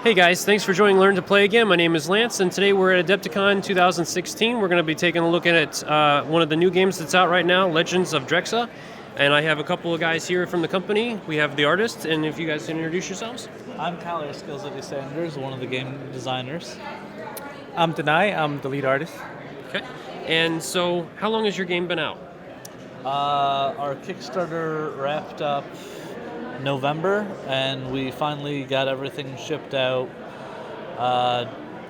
Hey guys, thanks for joining Learn to Play again. My name is Lance, and today we're at Adepticon 2016. We're going to be taking a look at one of the new games that's out right now, Legends of Draxia. And I have a couple of guys here from the company. We have the artist, and if you guys can introduce yourselves. I'm Tyler Skillsity Sanders, one of the game designers. I'm Denai. I'm the lead artist. Okay. And so, how long has your game been out? Our Kickstarter wrapped up November, and we finally got everything shipped out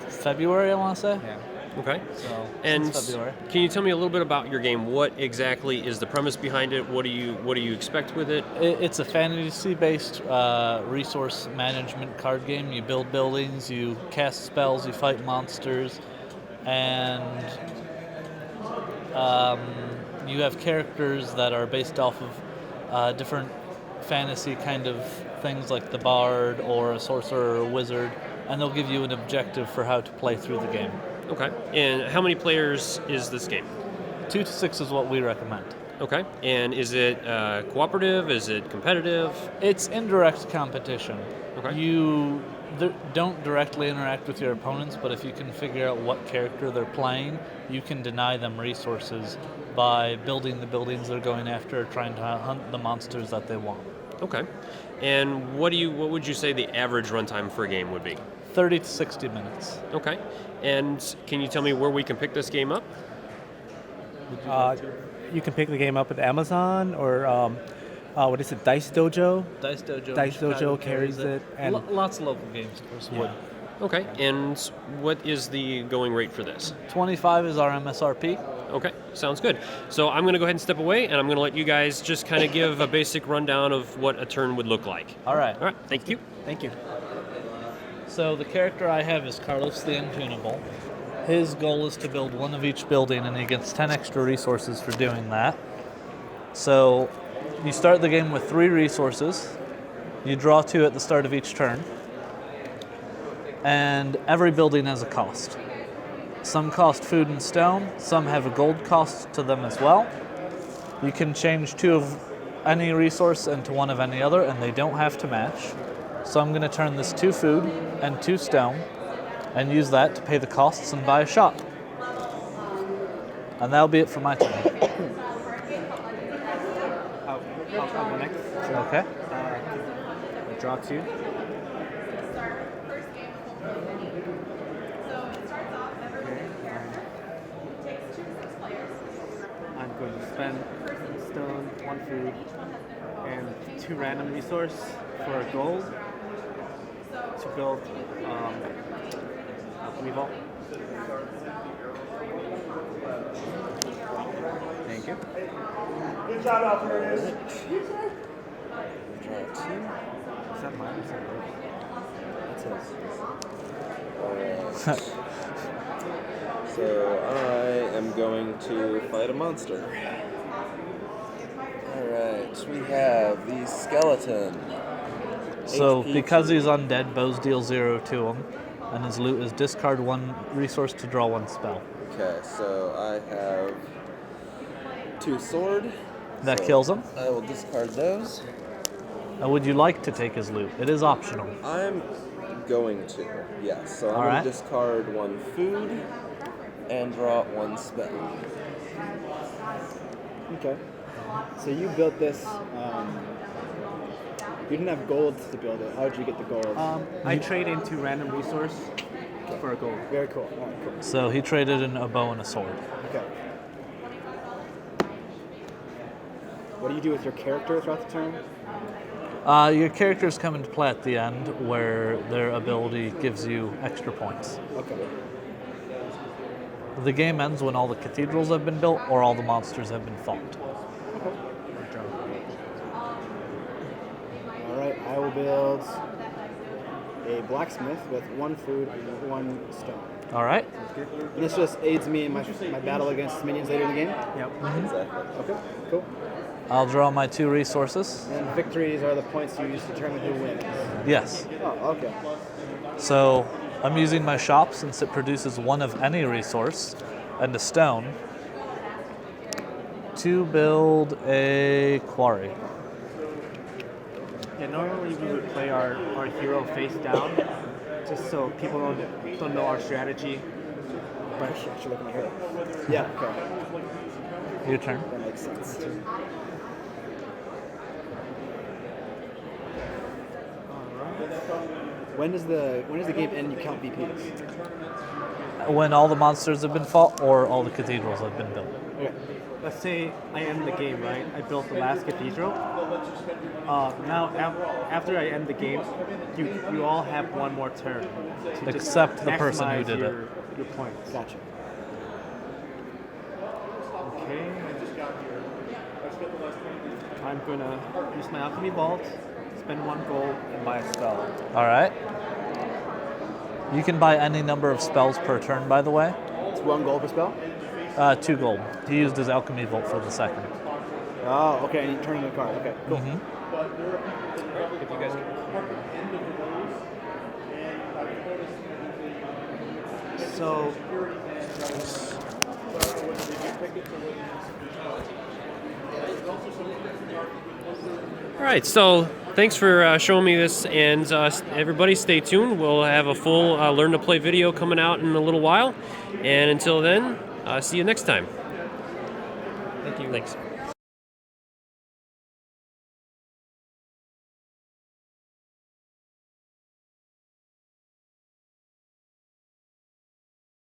February, I want to say. Yeah. Okay. So, And since February. can you tell me a little bit about your game? What exactly is the premise behind it? What do you expect with it? It's a fantasy-based resource management card game. You build buildings, you cast spells, you fight monsters, and you have characters that are based off of different fantasy kind of things like the bard or a sorcerer or a wizard, and they'll give you an objective for how to play through the game. Okay. And how many players is this game? 2 to 6 is what we recommend. Okay. And is it cooperative? Is it competitive? It's indirect competition. Okay. You don't directly interact with your opponents, but if you can figure out what character they're playing, you can deny them resources by building the buildings they're going after, or trying to hunt the monsters that they want. Okay. And what would you say the average runtime for a game would be? 30 to 60 minutes. Okay. And can you tell me where we can pick this game up? You can pick the game up at Amazon or what is it? Dice Dojo. Dice Dojo. Dice Chicago Dojo carries it, and lots of local games, of course, would. Okay. And what is the going rate for this? 25 is our MSRP. Okay, sounds good. So I'm going to go ahead and step away, and I'm going to let you guys just kind of give a basic rundown of what a turn would look like. All right. All right, thank you. thank you. So the character I have is Carlos the Untunable. His goal is to build one of each building, and he gets 10 extra resources for doing that. So you start the game with 3 resources. You draw 2 at the start of each turn. And every building has a cost. Some cost food and stone, some have a gold cost to them as well. You can change 2 of any resource into 1 of any other, and they don't have to match. So I'm going to turn this 2 food and 2 stone and use that to pay the costs and buy a shop. And that'll be it for my turn. I'll go next. Okay. Draw 2. I'm going to spend stone, 1 food, and 2 random resource for gold to build alchemy vault. Thank you. Good job out there, it is. Draw 2. Is that mine? Is that yours? It says. So I am going to fight a monster. Alright, we have the skeleton. So HP because 2. he's undead, bows deal 0 to him, and his loot is discard 1 resource to draw 1 spell. Okay, so I have 2 sword. That so kills him. I will discard those. Would you like to take his loot? It is optional. I'm going to, yes. So I'm Alright. going to discard 1 food and draw 1 spell. Okay. So you built this. You didn't have gold to build it. How did you get the gold? I trade into random resource for a gold. Very cool. All right, cool. So he traded in a bow and a sword. Okay. What do you do with your character throughout the turn? Your characters come into play at the end, where their ability gives you extra points. Okay. The game ends when all the cathedrals have been built or all the monsters have been fought. All right. I will build a blacksmith with 1 food and 1 stone. All right. And this just aids me in my battle against minions later in the game. Yep. Exactly. Okay. Cool. I'll draw my 2 resources. And victories are the points you use to determine who wins. Yes. Oh, okay. So I'm using my shop since it produces 1 of any resource and a stone to build a quarry. Yeah, normally we would play our hero face down just so people don't know our strategy. But I should look at my hair. Yeah. Okay. Your turn. That makes sense. When does the game end and you count VPs? When all the monsters have been fought or all the cathedrals have been built. Okay. Let's say I end the game, right? I built the last cathedral. Now, after I end the game, you all have one more turn. To just Except the person who maximize did your points. Gotcha. Okay. I'm gonna use my alchemy vault, spend 1 gold, and buy a spell. All right. You can buy any number of spells per turn, by the way. It's 1 gold per spell? 2 gold. He used his alchemy vault for the second. Oh, okay, and you turn in the card. Okay, cool. If you guys So, All right, so thanks for showing me this, and everybody stay tuned. We'll have a full Learn to Play video coming out in a little while, and until then, see you next time. Thank you. Thanks.